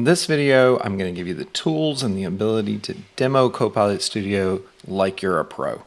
this video, I'm going to give you the tools and the ability to demo Copilot Studio like you're a pro.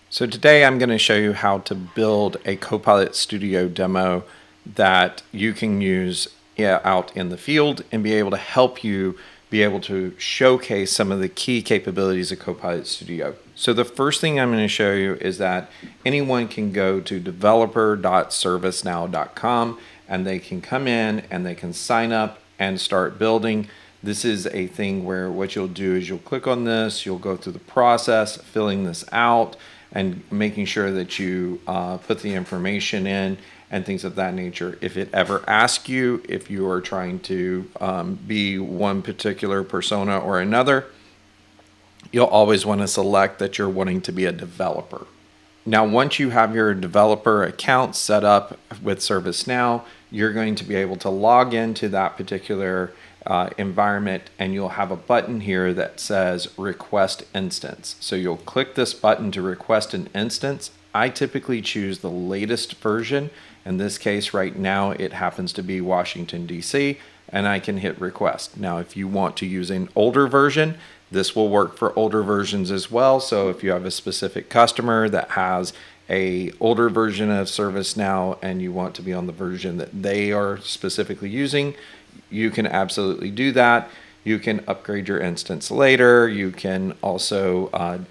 So today I'm going to show you how to build a Copilot Studio demo that you can use out in the field and be able to help you be able to showcase some of the key capabilities of Copilot Studio. So the first thing I'm going to show you is that anyone can go to developer.servicenow.com and they can come in and they can sign up and start building. This is a thing where what you'll do is you'll click on this, you'll go through the process, filling this out, and making sure that you put the information in and things of that nature. If it ever asks you if you are trying to be one particular persona or another, you'll always want to select that you're wanting to be a developer. Now, once you have your developer account set up with ServiceNow, you're going to be able to log into that particular environment, and you'll have a button here that says request instance. So you'll click this button to request an instance. I typically choose the latest version. In this case, right now, it happens to be Washington, D.C., and I can hit request. Now, if you want to use an older version, this will work for older versions as well. So if you have a specific customer that has a older version of ServiceNow and you want to be on the version that they are specifically using, you can absolutely do that. You can upgrade your instance later. You can also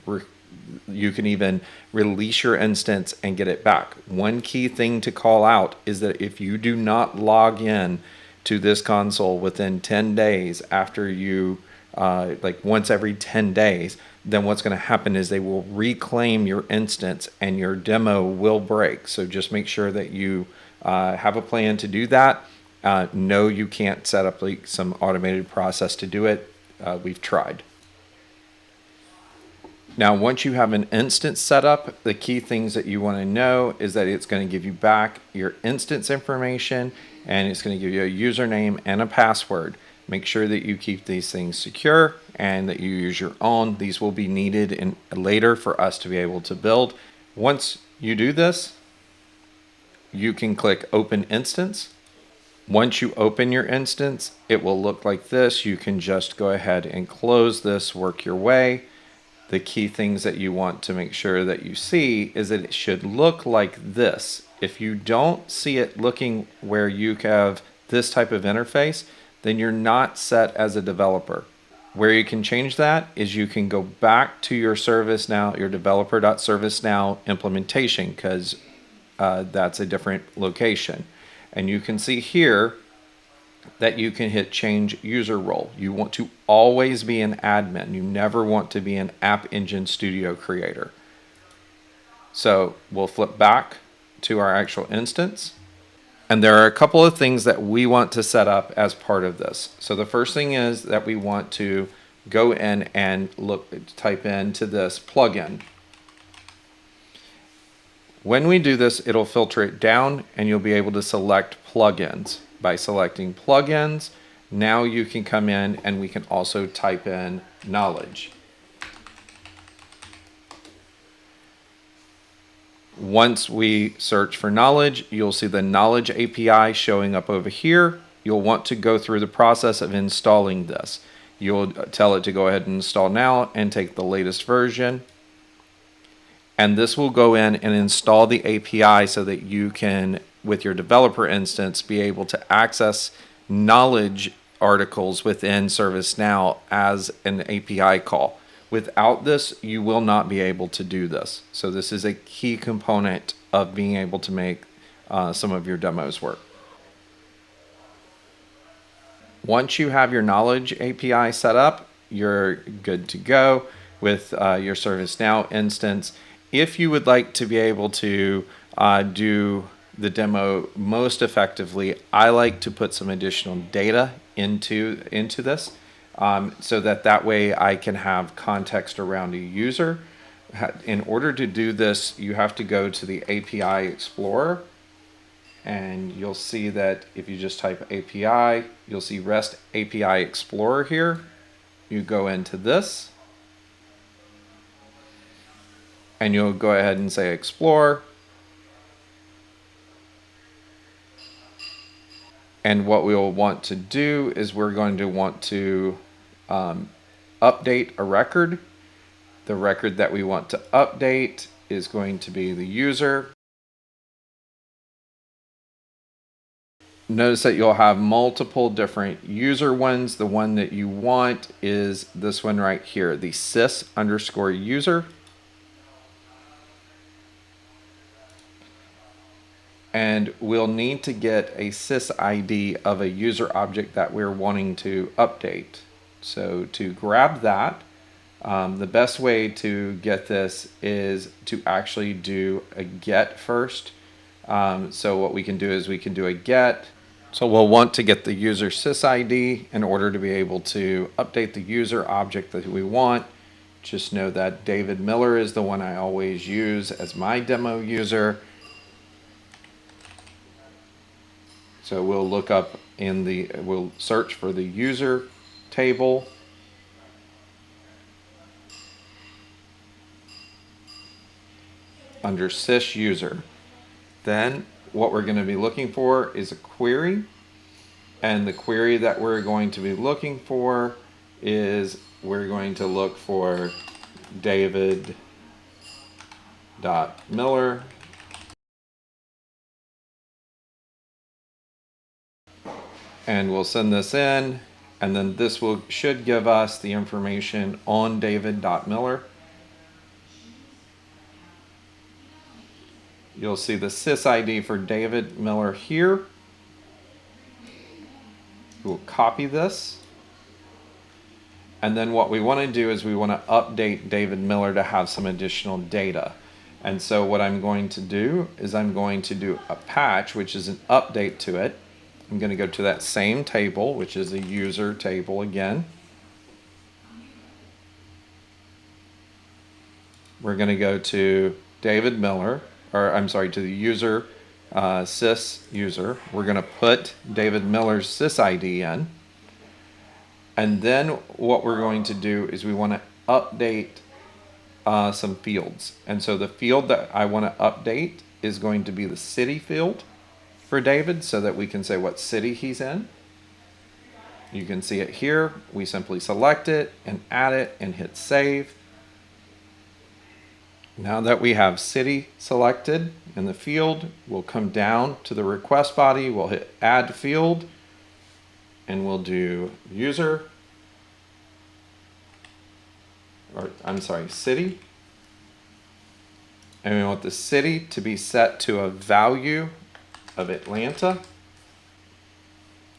you can even release your instance and get it back. One key thing to call out is that if you do not log in to this console within 10 days after you like once every 10 days, then what's going to happen is they will reclaim your instance and your demo will break. So just make sure that you have a plan to do that. No, you can't set up like some automated process to do it. We've tried. Now, once you have an instance set up, the key things that you want to know is that it's going to give you back your instance information and it's going to give you a username and a password. Make sure that you keep these things secure and that you use your own. These will be needed later for us to be able to build. Once you do this, you can click Open Instance. Once you open your instance, it will look like this. You can just go ahead and close this, work your way. The key things that you want to make sure that you see is that it should look like this. If you don't see it looking where you have this type of interface, then you're not set as a developer. Where you can change that is you can go back to your ServiceNow, your developer.servicenow implementation, because that's a different location. And you can see here that you can hit change user role. You want to always be an admin. You never want to be an App Engine Studio creator. So we'll flip back to our actual instance. And there are a couple of things that we want to set up as part of this. So the first thing is that we want to go in and type into this plugin. When we do this, it'll filter it down and you'll be able to select plugins. By selecting plugins, now you can come in and we can also type in knowledge. Once we search for knowledge, you'll see the knowledge API showing up over here. You'll want to go through the process of installing this. You'll tell it to go ahead and install now and take the latest version. And this will go in and install the API so that you can, with your developer instance, be able to access knowledge articles within ServiceNow as an API call. Without this, you will not be able to do this. So this is a key component of being able to make some of your demos work. Once you have your knowledge API set up, you're good to go with your ServiceNow instance. If you would like to be able to do the demo most effectively, I like to put some additional data into this so that way I can have context around a user. In order to do this, you have to go to the API Explorer, and you'll see that if you just type API, you'll see REST API Explorer here. You go into this, and you'll go ahead and say Explore. And what we'll want to do is we're going to want to update a record. The record that we want to update is going to be the user. Notice that you'll have multiple different user ones. The one that you want is this one right here, the sys_user. And we'll need to get a sys ID of a user object that we're wanting to update. So to grab that, the best way to get this is to actually do a get first. So what we can do is we can do a get. So we'll want to get the user sys ID in order to be able to update the user object that we want. Just know that David Miller is the one I always use as my demo user. So we'll look up we'll search for the user table. Under sys user. Then what we're going to be looking for is a query. And the query that we're going to be looking for is we're going to look for David.Miller. And we'll send this in, and then this should give us the information on David.Miller. You'll see the sys ID for David Miller here. We'll copy this. And then what we want to do is we want to update David Miller to have some additional data. And so what I'm going to do is I'm going to do a patch, which is an update to it. I'm going to go to that same table, which is a user table again. We're going to go to David Miller, or I'm sorry, to the user, sys user. We're going to put David Miller's sys ID in. And then what we're going to do is we want to update some fields. And so the field that I want to update is going to be the city field for David, so that we can say what city he's in. You can see it here. We simply select it and add it and hit save. Now that we have city selected in the field, we'll come down to the request body, we'll hit add field, and we'll do user, or I'm sorry, city. And we want the city to be set to a value of Atlanta.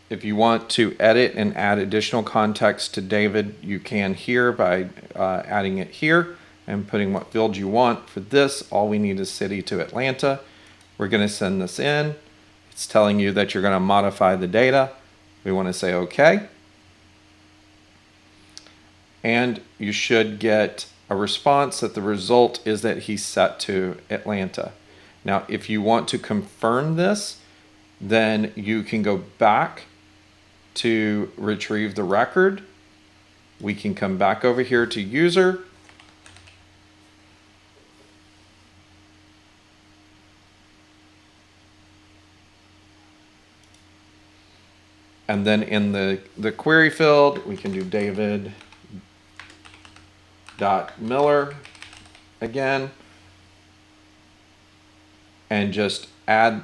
If you want to edit and add additional context to David, you can here by adding it here and putting what field you want. For this, all we need is city to Atlanta. We're going to send this in. It's telling you that you're going to modify the data. We want to say OK. And you should get a response that the result is that he's set to Atlanta. Now, if you want to confirm this, then you can go back to retrieve the record. We can come back over here to user. And then in the query field, we can do David.Miller again. And just add,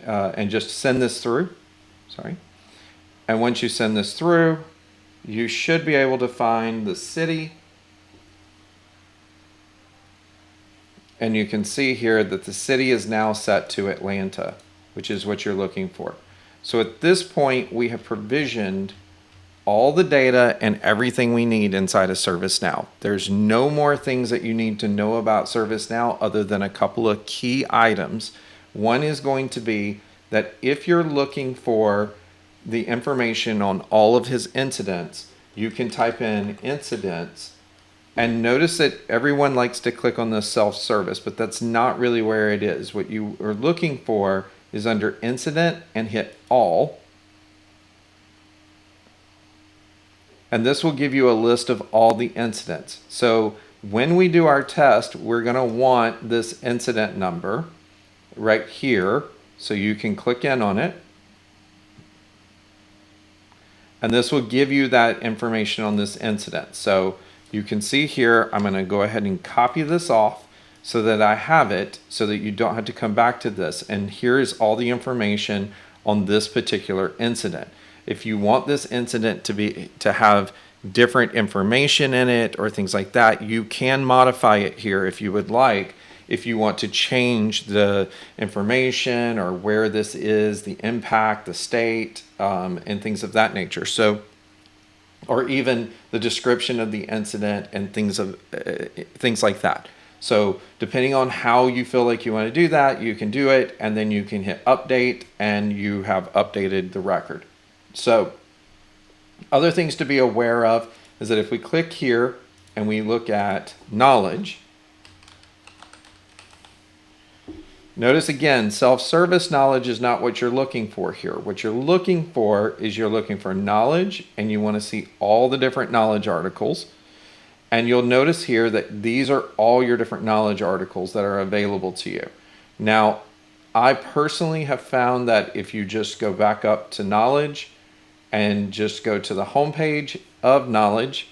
and just send this through, sorry. And once you send this through, you should be able to find the city. And you can see here that the city is now set to Atlanta, which is what you're looking for. So at this point, we have provisioned all the data and everything we need inside of ServiceNow. There's no more things that you need to know about ServiceNow other than a couple of key items. One is going to be that if you're looking for the information on all of his incidents, you can type in incidents. And notice that everyone likes to click on the self-service, but that's not really where it is. What you are looking for is under incident and hit all. And this will give you a list of all the incidents. So when we do our test, we're going to want this incident number right here. So you can click in on it. And this will give you that information on this incident. So you can see here, I'm going to go ahead and copy this off so that I have it so that you don't have to come back to this. And here is all the information on this particular incident. If you want this incident to have different information in it or things like that, you can modify it here if you would like. If you want to change the information or where this is, the impact, the state, and things of that nature. So, or even the description of the incident and things like that. So depending on how you feel like you want to do that, you can do it, and then you can hit update and you have updated the record. So other things to be aware of is that if we click here and we look at knowledge, notice again, self-service knowledge is not what you're looking for here. What you're looking for is you're looking for knowledge, and you want to see all the different knowledge articles. And you'll notice here that these are all your different knowledge articles that are available to you. Now, I personally have found that if you just go back up to knowledge and just go to the home page of knowledge,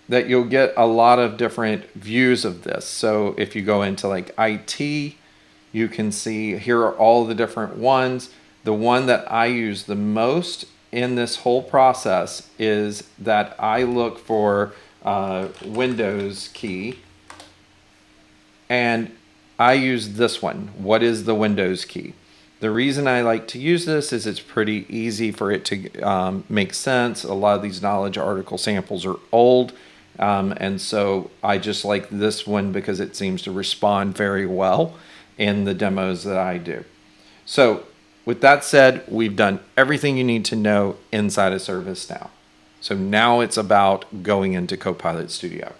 that you'll get a lot of different views of this. So if you go into like IT, you can see here are all the different ones. The one that I use the most in this whole process is that I look for Windows key, and I use this one. What is the Windows key? The reason I like to use this is it's pretty easy for it to make sense. A lot of these knowledge article samples are old. And so I just like this one because it seems to respond very well in the demos that I do. So with that said, we've done everything you need to know inside of ServiceNow. So now it's about going into Copilot Studio.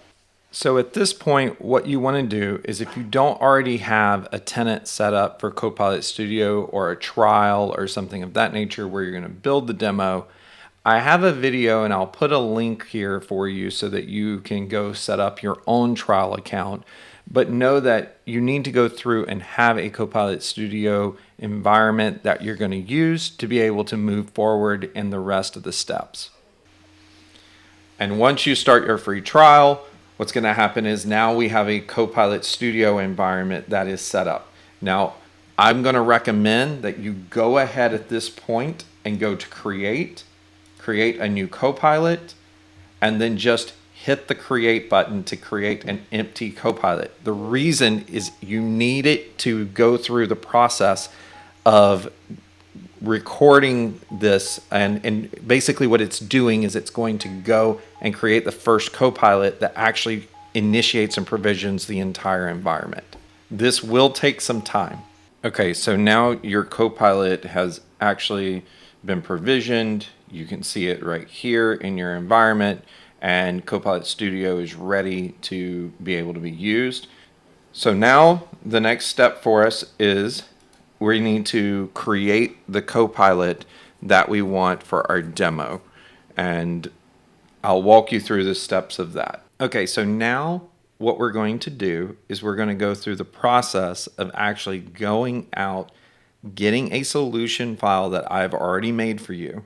So at this point, what you want to do is, if you don't already have a tenant set up for Copilot Studio or a trial or something of that nature where you're going to build the demo, I have a video and I'll put a link here for you so that you can go set up your own trial account. But know that you need to go through and have a Copilot Studio environment that you're going to use to be able to move forward in the rest of the steps. And once you start your free trial, what's going to happen is now we have a Copilot Studio environment that is set up. Now, I'm going to recommend that you go ahead at this point and go to create a new Copilot, and then just hit the create button to create an empty Copilot. The reason is you need it to go through the process of recording this, and basically what it's doing is it's going to go and create the first Copilot that actually initiates and provisions the entire environment. This will take some time. Okay, so now your Copilot has actually been provisioned. You can see it right here in your environment, and Copilot Studio is ready to be able to be used. So now the next step for us is we need to create the Copilot that we want for our demo, and I'll walk you through the steps of that. Okay, so now what we're going to do is we're going to go through the process of actually going out, getting a solution file that I've already made for you,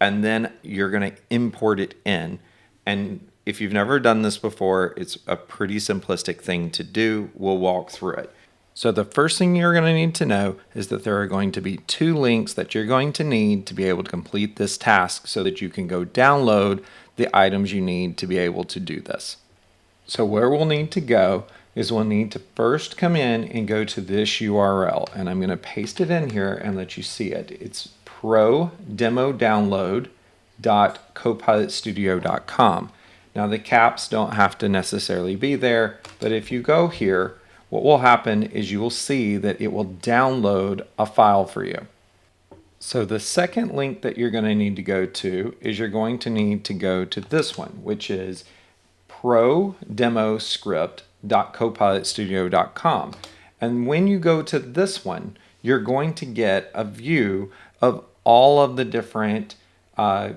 and then you're going to import it in. And if you've never done this before, it's a pretty simplistic thing to do. We'll walk through it. So the first thing you're going to need to know is that there are going to be 2 links that you're going to need to be able to complete this task so that you can go download the items you need to be able to do this. So where we'll need to go is we'll need to first come in and go to this URL, and I'm going to paste it in here and let you see it. It's prodemodownload.copilotstudio.com. Now the caps don't have to necessarily be there, but if you go here, what will happen is you will see that it will download a file for you. So the second link that you're going to need to go to is you're going to need to go to this one, which is prodemoscript.copilotstudio.com. And when you go to this one, you're going to get a view of all of the different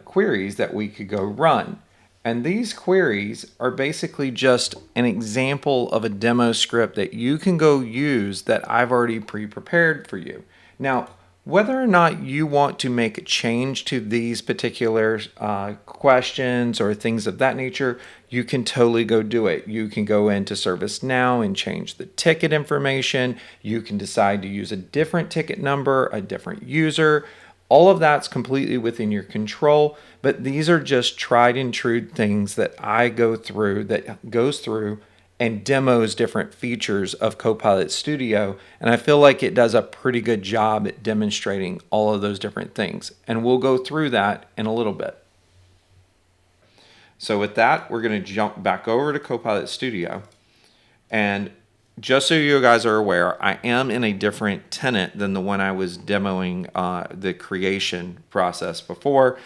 queries that we could go run. And these queries are basically just an example of a demo script that you can go use that I've already pre-prepared for you. Now, Whether or not you want to make a change to these particular questions or things of that nature, you can totally go do it. You can go into ServiceNow and change the ticket information. You can decide to use a different ticket number, a different user. All of that's completely within your control, but these are just tried and true things that I go through, that goes through and demos different features of Copilot Studio. And I feel like it does a pretty good job at demonstrating all of those different things. And we'll go through that in a little bit. So with that, we're going to jump back over to Copilot Studio. And just so you guys are aware, I am in a different tenant than the one I was demoing the creation process before,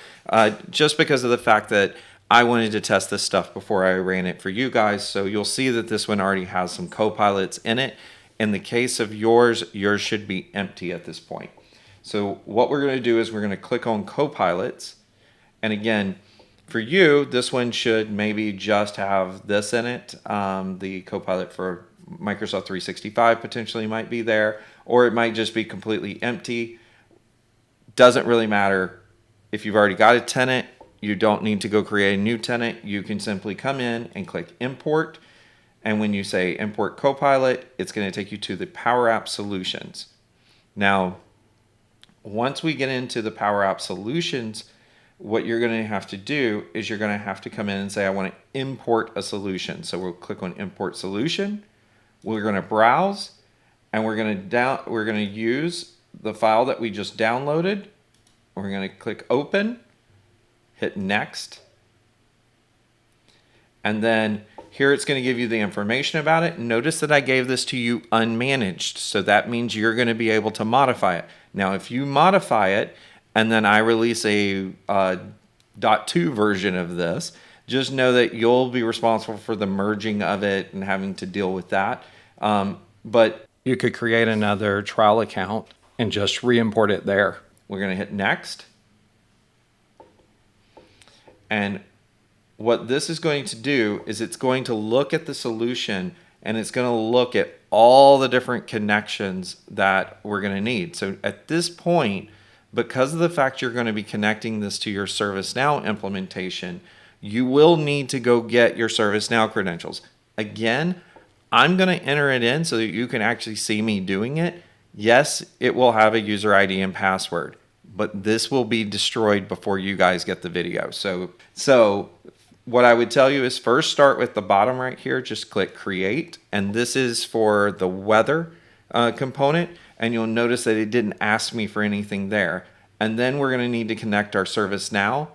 just because of the fact that I wanted to test this stuff before I ran it for you guys. So you'll see that this one already has some copilots in it. In the case of yours should be empty at this point. So what we're going to do is we're going to click on copilots. And again, for you, this one should maybe just have this in it. The Copilot for Microsoft 365 potentially might be there, or it might just be completely empty. Doesn't really matter. If you've already got a tenant, you don't need to go create a new tenant. You can simply come in and click import. And when you say import Copilot, it's going to take you to the Power App Solutions. Now, once we get into the Power App Solutions, what you're going to have to do is you're going to have to come in and say, I want to import a solution. So we'll click on import solution. We're going to browse, and we're going to use the file that we just downloaded. We're going to click open, hit next, and then here it's going to give you the information about it. Notice that I gave this to you unmanaged, so that means you're going to be able to modify it. Now, if you modify it and then I release a .2 version of this, just know that you'll be responsible for the merging of it and having to deal with that. But you could create another trial account and just re-import it there. We're going to hit next. And what this is going to do is it's going to look at the solution, and it's going to look at all the different connections that we're going to need. So at this point, because of the fact you're going to be connecting this to your ServiceNow implementation, you will need to go get your ServiceNow credentials. Again, I'm going to enter it in so that you can actually see me doing it. Yes, it will have a user ID and password, but this will be destroyed before you guys get the video. So what I would tell you is first start with the bottom right here, just click create. And this is for the weather component. And you'll notice that it didn't ask me for anything there. And then we're going to need to connect our ServiceNow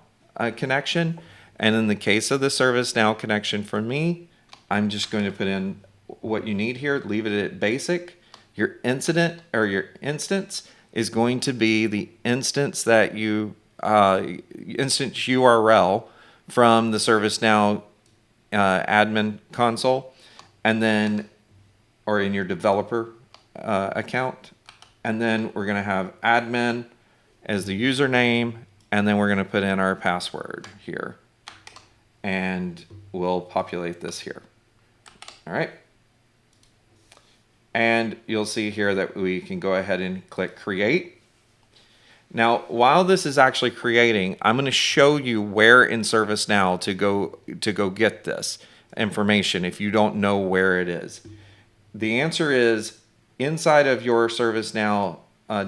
connection. And in the case of the ServiceNow connection for me, I'm just going to put in what you need here, leave it at basic. Your incident or your instance is going to be the instance that you instance URL from the ServiceNow admin console, and then or in your developer account, and then we're going to have admin as the username, and then we're going to put in our password here, and we'll populate this here. All right. And you'll see here that we can go ahead and click create. Now, while this is actually creating, I'm going to show you where in ServiceNow to go get this information if you don't know where it is. The answer is inside of your ServiceNow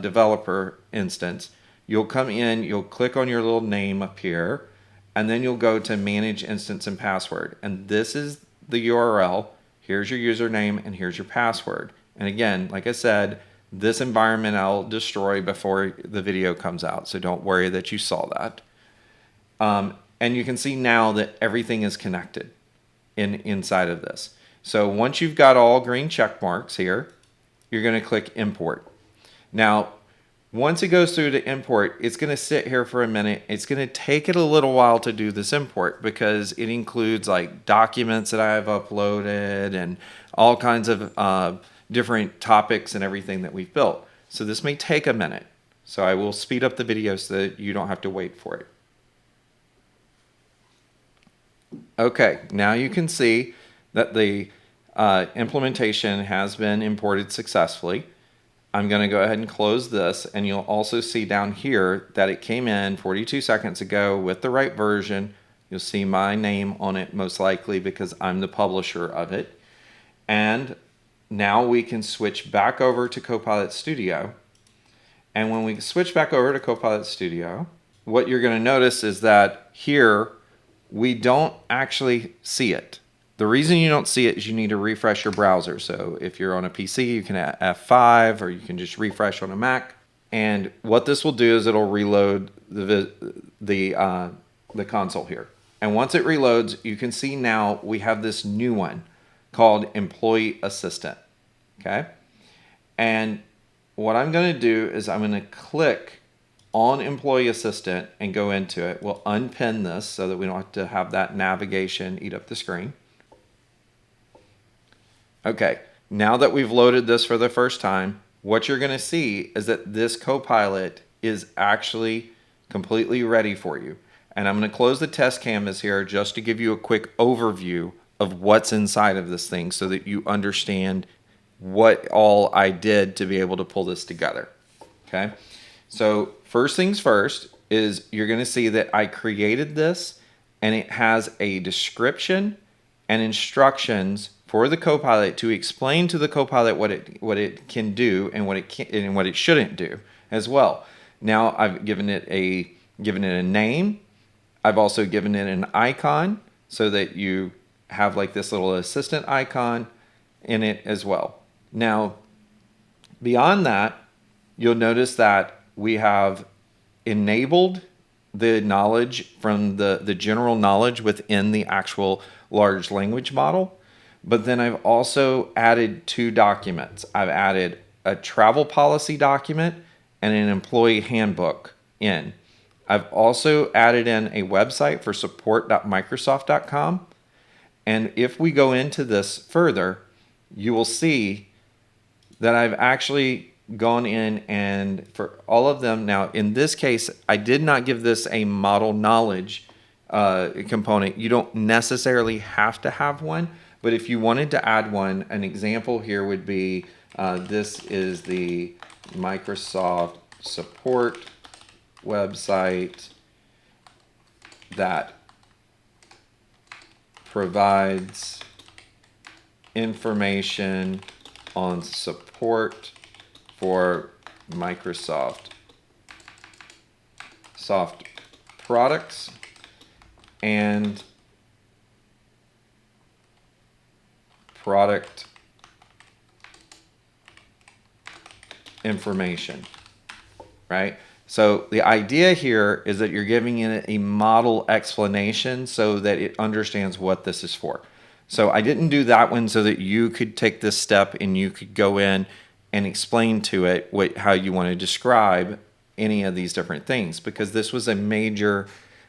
developer instance. You'll come in, you'll click on your little name up here, and then you'll go to manage instance and password. And this is the URL. Here's your username and here's your password. And again, like I said, this environment I'll destroy before the video comes out. So don't worry that you saw that. And you can see now that everything is connected inside of this. So once you've got all green check marks here, you're going to click import. Now, once it goes through to import, it's going to sit here for a minute. It's going to take it a little while to do this import because it includes like documents that I've uploaded and all kinds of different topics and everything that we've built. So this may take a minute. So I will speed up the video so that you don't have to wait for it. Okay, now you can see that the implementation has been imported successfully. I'm going to go ahead and close this, and you'll also see down here that it came in 42 seconds ago with the right version. You'll see my name on it most likely because I'm the publisher of it. And now we can switch back over to Copilot Studio. And when we switch back over to Copilot Studio, what you're going to notice is that here we don't actually see it. The reason you don't see it is you need to refresh your browser. So if you're on a PC, you can F5, or you can just refresh on a Mac. And what this will do is it'll reload the console here. And once it reloads, you can see now we have this new one called Employee Assistant. Okay. And what I'm going to do is I'm going to click on Employee Assistant and go into it. We'll unpin this so that we don't have to have that navigation eat up the screen. Okay, now that we've loaded this for the first time, what you're going to see is that this Copilot is actually completely ready for you. And I'm going to close the test canvas here just to give you a quick overview of what's inside of this thing so that you understand what all I did to be able to pull this together. Okay, so first things first is you're going to see that I created this, and it has a description and instructions for the Copilot to explain to the Copilot what it can do and what it shouldn't do as well. Now I've given it a name. I've also given it an icon so that you have like this little assistant icon in it as well. Now, beyond that, you'll notice that we have enabled the knowledge from the general knowledge within the actual large language model. But then I've also added two documents. I've added a travel policy document and an employee handbook in. I've also added in a website for support.microsoft.com. And if we go into this further, you will see that I've actually gone in and for all of them. Now, in this case, I did not give this a model knowledge component. You don't necessarily have to have one, but if you wanted to add one, an example here would be this is the Microsoft support website that provides information on support for Microsoft soft products and product information, right? So the idea here is that you're giving it a model explanation so that it understands what this is for. So I didn't do that one so that you could take this step and you could go in and explain to it how you want to describe any of these different things, because this was a major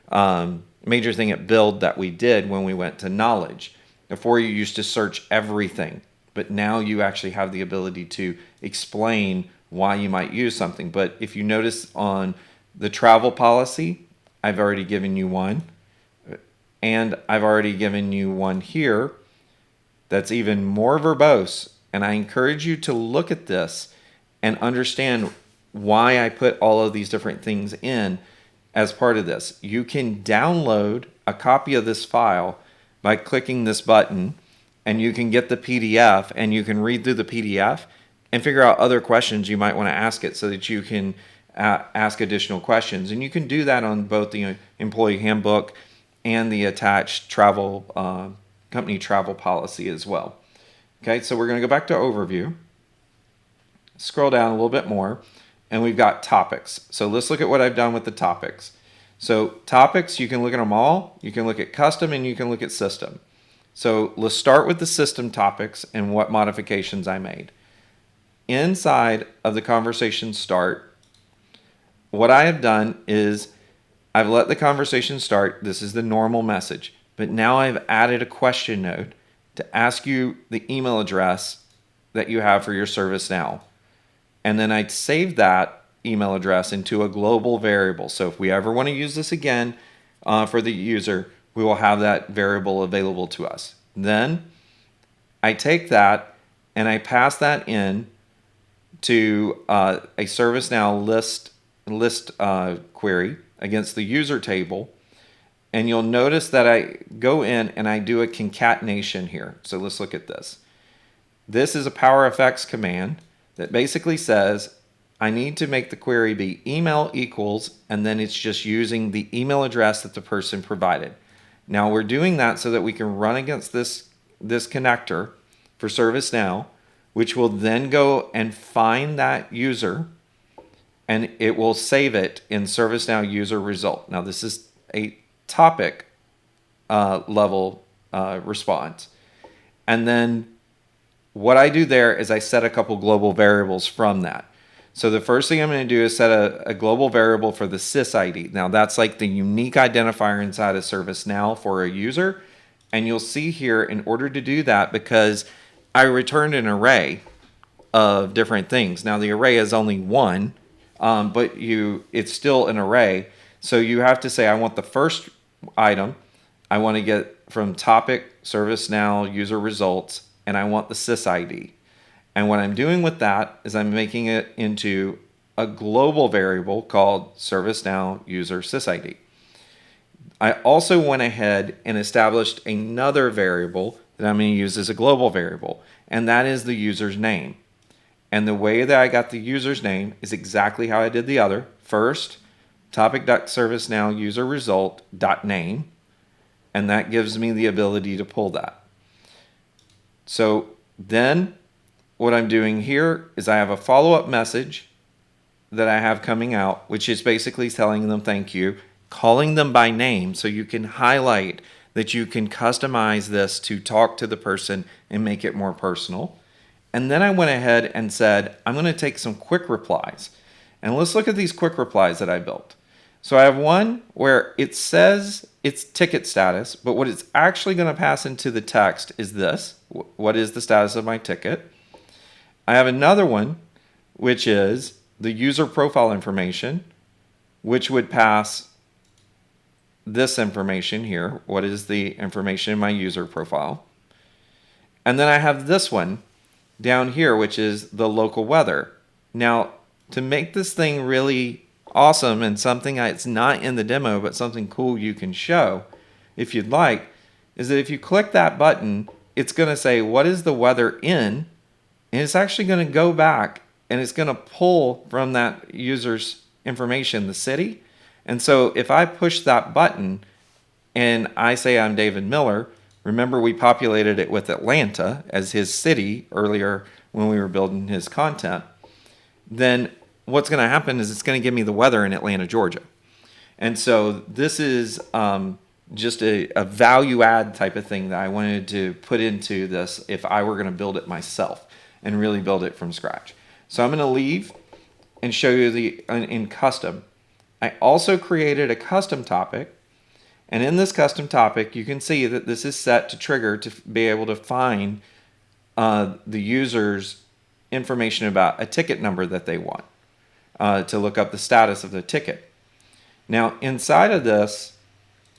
thing at Build that we did when we went to knowledge. Before, you used to search everything, but now you actually have the ability to explain why you might use something. But if you notice on the travel policy, I've already given you one, and I've already given you one here that's even more verbose. And I encourage you to look at this and understand why I put all of these different things in as part of this. You can download a copy of this file by clicking this button, and you can get the PDF, and you can read through the PDF and figure out other questions you might want to ask it so that you can ask additional questions. And you can do that on both the employee handbook and the attached travel company travel policy as well. Okay, so we're going to go back to overview, scroll down a little bit more, and we've got topics. So let's look at what I've done with the topics. So topics, you can look at them all. You can look at custom and you can look at system. So let's start with the system topics and what modifications I made. Inside of the conversation start, what I have done is I've let the conversation start. This is the normal message, but now I've added a question node to ask you the email address that you have for your ServiceNow. And then I'd save that email address into a global variable. So if we ever want to use this again for the user, we will have that variable available to us. Then I take that and I pass that in to a ServiceNow list query against the user table. And you'll notice that I go in and I do a concatenation here. So let's look at this. This is a PowerFX command that basically says I need to make the query be email equals, and then it's just using the email address that the person provided. Now we're doing that so that we can run against this connector for ServiceNow, which will then go and find that user, and it will save it in ServiceNow user result. Now this is a topic level response. And then what I do there is I set a couple global variables from that. So the first thing I'm going to do is set a global variable for the sys-ID. Now that's like the unique identifier inside of ServiceNow for a user. And you'll see here, in order to do that, because I returned an array of different things. Now the array is only one, but it's still an array. So you have to say, I want the first item, I want to get from topic, ServiceNow, user results, and I want the sys-ID. And what I'm doing with that is I'm making it into a global variable called ServiceNow user sys-ID. I also went ahead and established another variable that I'm going to use as a global variable, and that is the user's name. And the way that I got the user's name is exactly how I did the other. First, topic.ServiceNow user result.name, and that gives me the ability to pull that. So then what I'm doing here is I have a follow-up message that I have coming out, which is basically telling them thank you, calling them by name so you can highlight that you can customize this to talk to the person and make it more personal. And then I went ahead and said, I'm going to take some quick replies. And let's look at these quick replies that I built. So I have one where it says it's ticket status, but what it's actually going to pass into the text is this. What is the status of my ticket? I have another one, which is the user profile information, which would pass this information here. What is the information in my user profile? And then I have this one down here, which is the local weather. Now, to make this thing really awesome and something that's not in the demo, but something cool you can show, if you'd like, is that if you click that button, it's going to say, what is the weather in? And it's actually going to go back and it's going to pull from that user's information the city. And so if I push that button and I say I'm David Miller, remember we populated it with Atlanta as his city earlier when we were building his content, then what's going to happen is it's going to give me the weather in Atlanta, Georgia. And so this is just a value add type of thing that I wanted to put into this if I were going to build it myself and really build it from scratch. So I'm going to leave and show you in custom. I also created a custom topic, and in this custom topic you can see that this is set to trigger to be able to find the user's information about a ticket number that they want, to look up the status of the ticket. Now inside of this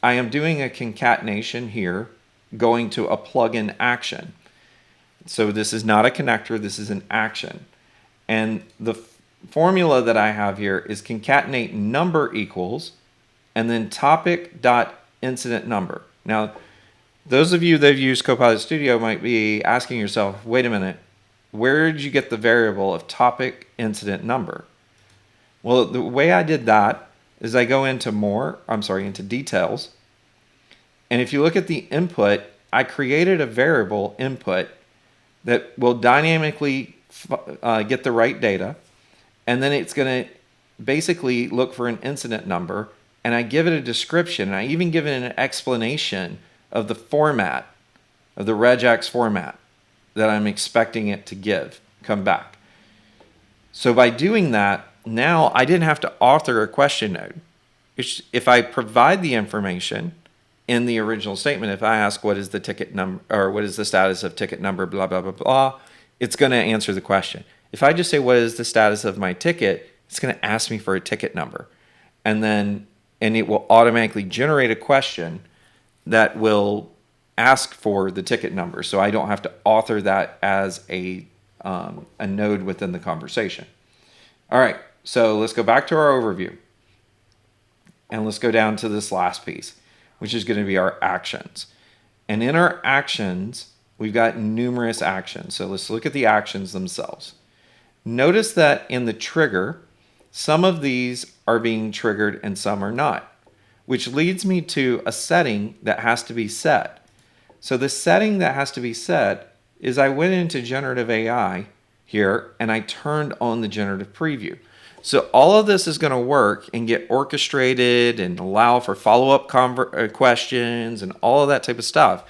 I am doing a concatenation here, going to a plugin action. So this is not a connector, this is an action. And the formula that I have here is concatenate number equals, and then topic.incident number. Now, those of you that have used Copilot Studio might be asking yourself, wait a minute, where did you get the variable of topic incident number? Well, the way I did that is I go into into details. And if you look at the input, I created a variable input that will dynamically get the right data, and then it's going to basically look for an incident number, and I give it a description, and I even give it an explanation of the format, of the regex format that I'm expecting it to come back. So by doing that, now I didn't have to author a question node. If I provide the information in the original statement, if I ask what is the ticket number, or what is the status of ticket number, blah, blah, blah, blah, it's going to answer the question. If I just say what is the status of my ticket, it's going to ask me for a ticket number. And it will automatically generate a question that will ask for the ticket number. So I don't have to author that as a a node within the conversation. All right, so let's go back to our overview. And let's go down to this last piece, which is going to be our actions. And in our actions, we've got numerous actions. So let's look at the actions themselves. Notice that in the trigger, some of these are being triggered and some are not, which leads me to a setting that has to be set. So the setting that has to be set is I went into generative AI here and I turned on the generative preview. So all of this is going to work and get orchestrated and allow for follow-up questions and all of that type of stuff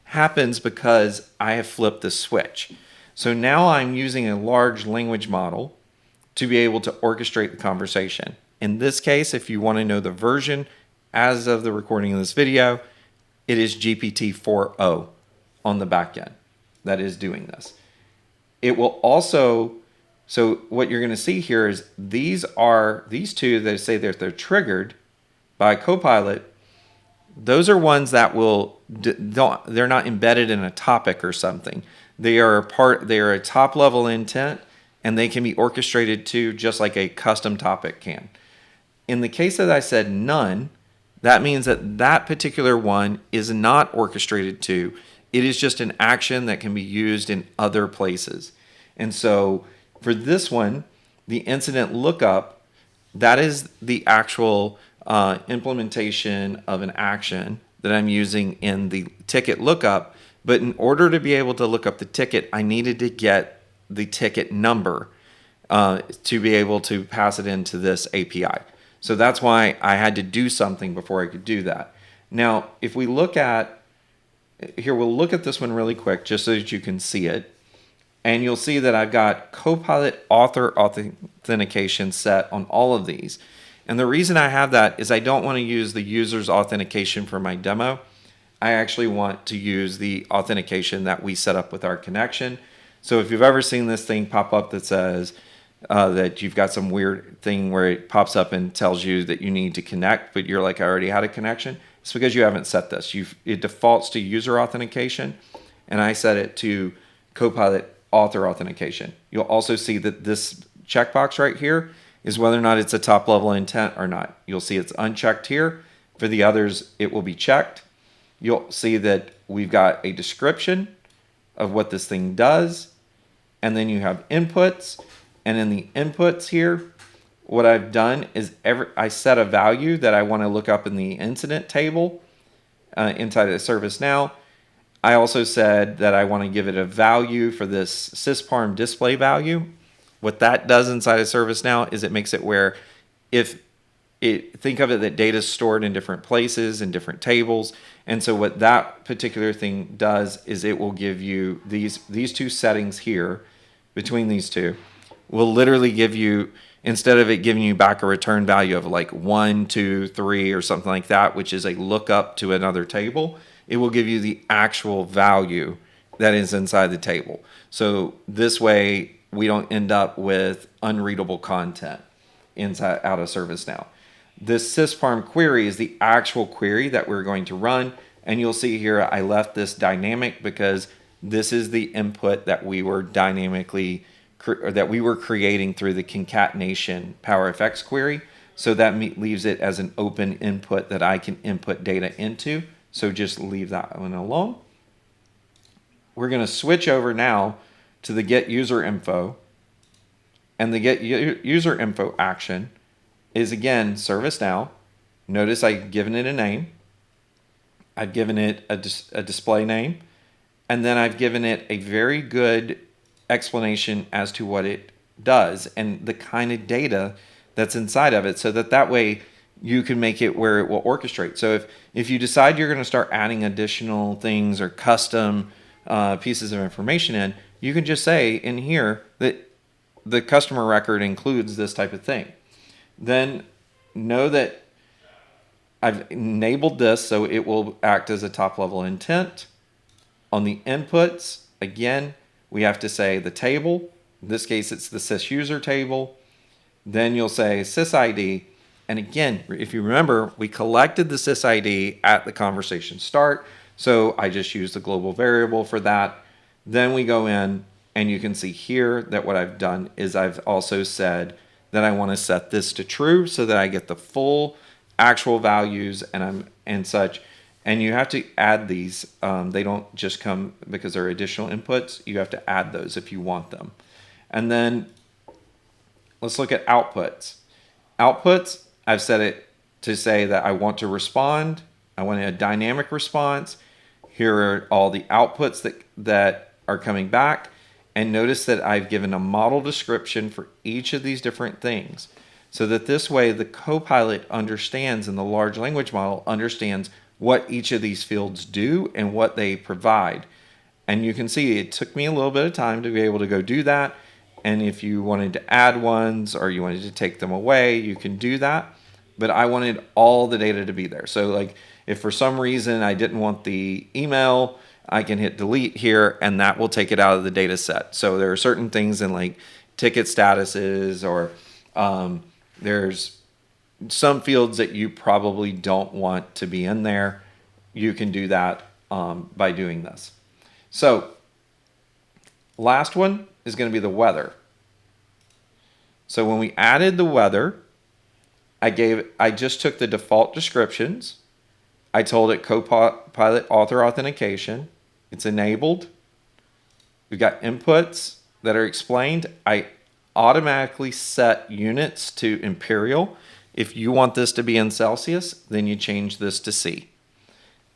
happens because I have flipped the switch. So now I'm using a large language model to be able to orchestrate the conversation. In this case, if you want to know the version as of the recording of this video, it is GPT-4o on the back end that is doing this. It will also, so what you're going to see here is these two that say that they're triggered by Copilot. Those are ones that they're not embedded in a topic or something. They are a top level intent and they can be orchestrated to just like a custom topic can. In the case that I said none, that means that that particular one is not orchestrated to. It is just an action that can be used in other places. And so for this one, the incident lookup, that is the actual implementation of an action that I'm using in the ticket lookup. But in order to be able to look up the ticket, I needed to get the ticket number to be able to pass it into this API. So that's why I had to do something before I could do that. Now, if we look at, here we'll look at this one really quick just so that you can see it. And you'll see that I've got Copilot author authentication set on all of these. And the reason I have that is I don't want to use the user's authentication for my demo. I actually want to use the authentication that we set up with our connection. So if you've ever seen this thing pop up that says that you've got some weird thing where it pops up and tells you that you need to connect, but you're like, I already had a connection, it's because you haven't set this. It defaults to user authentication, and I set it to Copilot author authentication. You'll also see that this checkbox right here is whether or not it's a top level intent or not. You'll see it's unchecked here. For the others, it will be checked. You'll see that we've got a description of what this thing does, and then you have inputs. And in the inputs here, what I've done is I set a value that I want to look up in the incident table inside of ServiceNow. I also said that I want to give it a value for this sysparm display value. What that does inside of ServiceNow is it makes it where think of it that data is stored in different places in different tables. And so what that particular thing does is it will give you these two settings here between these two will literally give you, instead of it giving you back a return value of like 1, 2, 3 or something like that, which is a lookup to another table, it will give you the actual value that is inside the table. So this way we don't end up with unreadable content out of ServiceNow. This sysparm query is the actual query that we're going to run. And you'll see here I left this dynamic because this is the input that we were creating through the concatenation PowerFX query. So that leaves it as an open input that I can input data into. So just leave that one alone. We're going to switch over now to the get user info. And the get user info action is again ServiceNow. Notice I've given it a name. I've given it a display name. And then I've given it a very good explanation as to what it does and the kind of data that's inside of it, so that way you can make it where it will orchestrate. So if you decide you're going to start adding additional things or custom pieces of information in, you can just say in here that the customer record includes this type of thing. Then know that I've enabled this so it will act as a top level intent. On the inputs, again, we have to say the table. In this case, it's the sysuser table. Then you'll say sysid. And again, if you remember, we collected the sysid at the conversation start. So I just used the global variable for that. Then we go in And you can see here that what I've done is I've also said that I want to set this to true so that I get the full actual values and such. And you have to add these. They don't just come because they're additional inputs. You have to add those if you want them. And then let's look at outputs. Outputs, I've set it to say that I want to respond. I want a dynamic response. Here are all the outputs that are coming back. And notice that I've given a model description for each of these different things so that this way the Copilot understands and the large language model understands what each of these fields do and what they provide. And you can see it took me a little bit of time to be able to go do that. And if you wanted to add ones or you wanted to take them away, you can do that. But I wanted all the data to be there. So like if for some reason I didn't want the email, I can hit delete here and that will take it out of the data set. So there are certain things in like ticket statuses or there's some fields that you probably don't want to be in there. You can do that by doing this. So last one is going to be the weather. So when we added the weather, I just took the default descriptions. I told it Copilot author authentication. It's enabled. We've got inputs that are explained. I automatically set units to imperial. If you want this to be in Celsius, then you change this to C.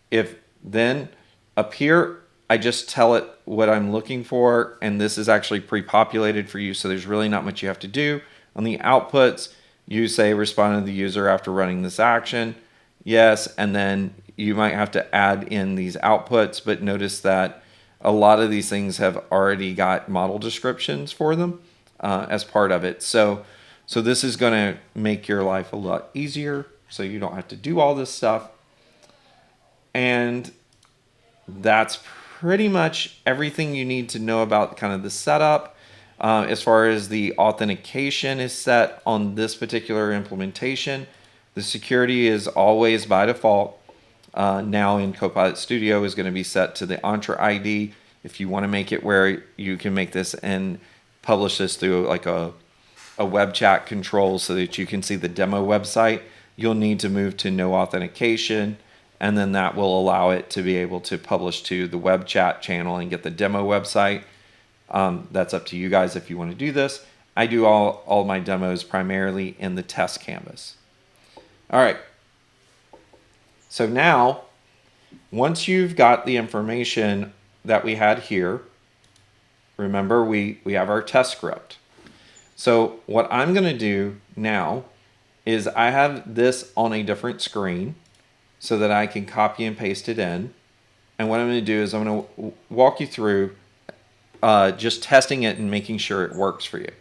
If then up here, I just tell it what I'm looking for, and this is actually pre-populated for you, so there's really not much you have to do. On the outputs, you say respond to the user after running this action. Yes, and then you might have to add in these outputs, but notice that a lot of these things have already got model descriptions for them as part of it. So this is going to make your life a lot easier, so you don't have to do all this stuff. And that's pretty much everything you need to know about kind of the setup. As far as the authentication is set on this particular implementation, the security is always by default. Now in Copilot Studio is going to be set to the Entra ID. If you want to make it where you can make this and publish this through like a web chat control so that you can see the demo website, you'll need to move to no authentication, and then that will allow it to be able to publish to the web chat channel and get the demo website. That's up to you guys if you want to do this. I do all my demos primarily in the test canvas. All right. So now, once you've got the information that we had here, remember we have our test script. So what I'm going to do now is I have this on a different screen so that I can copy and paste it in. And what I'm going to do is I'm going to walk you through just testing it and making sure it works for you.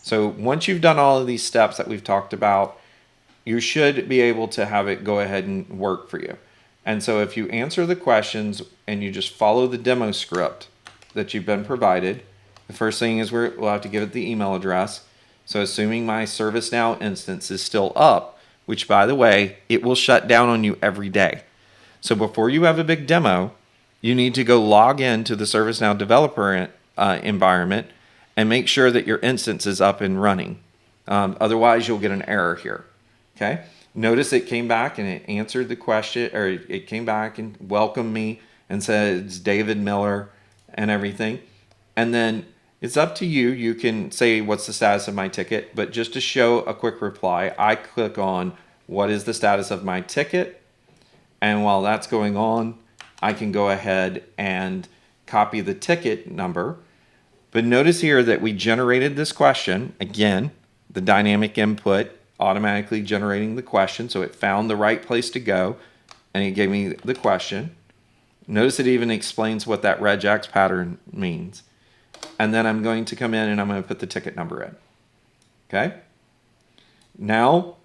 So once you've done all of these steps that we've talked about, you should be able to have it go ahead and work for you. And so if you answer the questions and you just follow the demo script that you've been provided, the first thing is we'll have to give it the email address. So assuming my ServiceNow instance is still up, which by the way, it will shut down on you every day. So before you have a big demo, you need to go log into the ServiceNow developer environment and make sure that your instance is up and running. Otherwise, you'll get an error here. Okay. Notice it came back and it answered the question, or it came back and welcomed me and said it's David Miller and everything. And then it's up to you. You can say what's the status of my ticket, but just to show a quick reply, I click on what is the status of my ticket. And while that's going on, I can go ahead and copy the ticket number. But notice here that we generated this question. Again, the dynamic input automatically generating the question. So it found the right place to go and it gave me the question. Notice it even explains what that regex pattern means. And then I'm going to come in and I'm going to put the ticket number in. Okay. Now,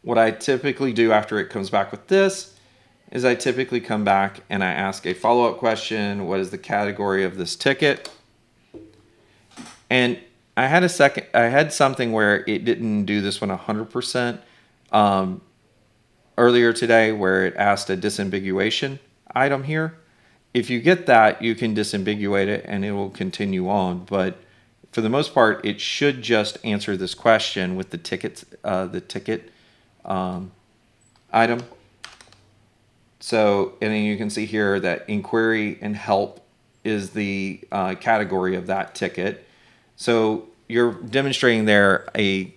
what I typically do after it comes back with this is I typically come back and I ask a follow-up question. What is the category of this ticket? And I had something where it didn't do this one 100% earlier today where it asked a disambiguation item here. if you get that, you can disambiguate it and it will continue on. But for the most part, it should just answer this question with the ticket item. So, and then you can see here that inquiry and help is the category of that ticket. So you're demonstrating there a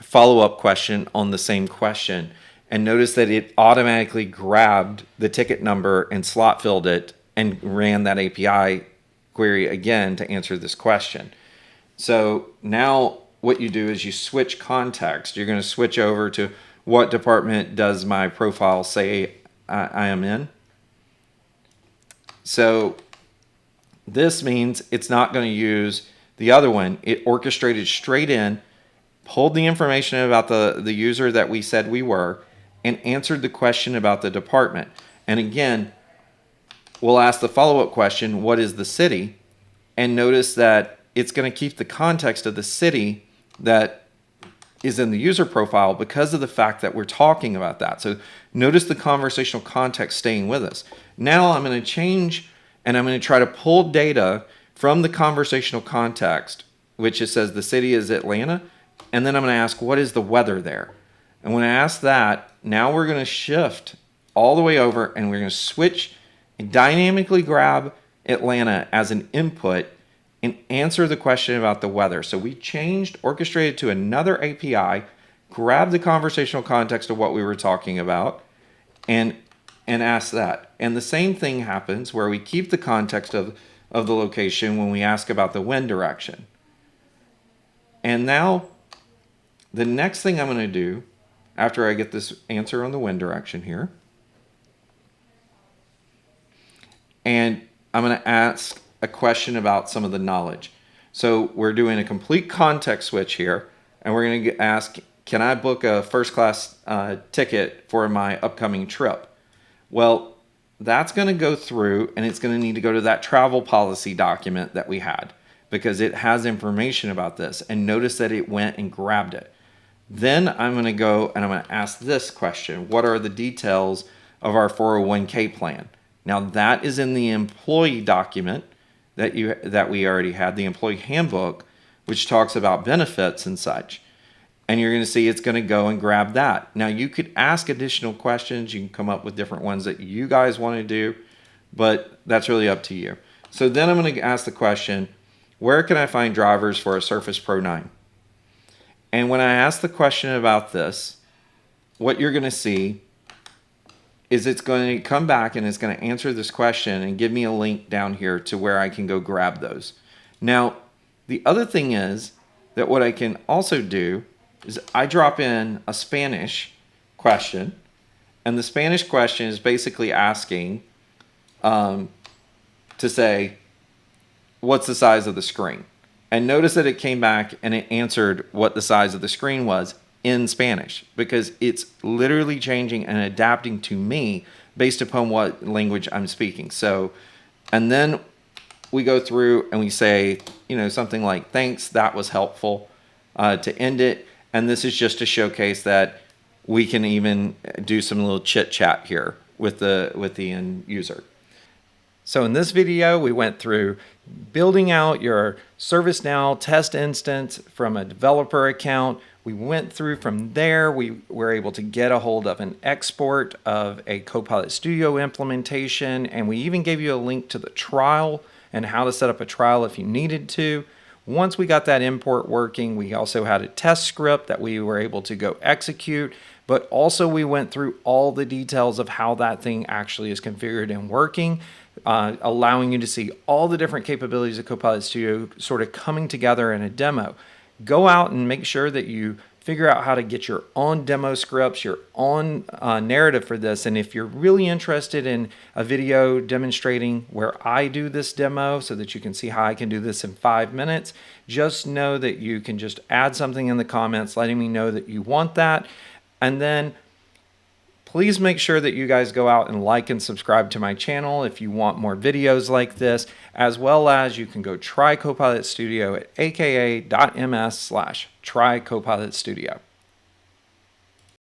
follow-up question on the same question. And notice that it automatically grabbed the ticket number and slot filled it and ran that API query again to answer this question. So now what you do is you switch context. You're going to switch over to what department does my profile say I am in. So this means it's not going to use the other one. It orchestrated straight in, pulled the information about the user that we said we were, and answered the question about the department. And again, we'll ask the follow-up question, what is the city? And notice that it's going to keep the context of the city that is in the user profile because of the fact that we're talking about that. So notice the conversational context staying with us. Now I'm going to change and I'm going to try to pull data from the conversational context, which it says the city is Atlanta. And then I'm going to ask, what is the weather there? And when I ask that, now we're going to shift all the way over and we're going to switch and dynamically grab Atlanta as an input and answer the question about the weather. So we changed, orchestrated to another API, grabbed the conversational context of what we were talking about, and asked that. And the same thing happens where we keep the context of the location when we ask about the wind direction. And now the next thing I'm going to do after I get this answer on the wind direction here, and I'm going to ask a question about some of the knowledge. So we're doing a complete context switch here, and we're going to ask, can I book a first class ticket for my upcoming trip? Well, that's going to go through and it's going to need to go to that travel policy document that we had because it has information about this. And notice that it went and grabbed it. Then I'm going to go and I'm going to ask this question. What are the details of our 401k plan? Now that is in the employee document that we already had, the employee handbook, which talks about benefits and such. And you're going to see it's going to go and grab that. Now you could ask additional questions. You can come up with different ones that you guys want to do, but that's really up to you. So then I'm going to ask the question, where can I find drivers for a Surface Pro 9? And when I ask the question about this, what you're going to see is it's going to come back and it's going to answer this question and give me a link down here to where I can go grab those. Now, the other thing is that what I can also do is I drop in a Spanish question, and the Spanish question is basically asking to say, what's the size of the screen? And notice that it came back and it answered what the size of the screen was in Spanish because it's literally changing and adapting to me based upon what language I'm speaking. So, and then we go through and we say, something like, thanks, that was helpful to end it. And this is just to showcase that we can even do some little chit chat here with the end user. So in this video, we went through building out your ServiceNow test instance from a developer account. We went through from there, we were able to get a hold of an export of a Copilot Studio implementation, and we even gave you a link to the trial and how to set up a trial if you needed to. Once we got that import working, we also had a test script that we were able to go execute, but also we went through all the details of how that thing actually is configured and working, allowing you to see all the different capabilities of Copilot Studio sort of coming together in a demo. Go out and make sure that you figure out how to get your own demo scripts, your own narrative for this. And if you're really interested in a video demonstrating where I do this demo so that you can see how I can do this in 5 minutes, just know that you can just add something in the comments letting me know that you want that. And then please make sure that you guys go out and like and subscribe to my channel if you want more videos like this, as well as you can go try Copilot Studio at aka.ms/trycopilotstudio.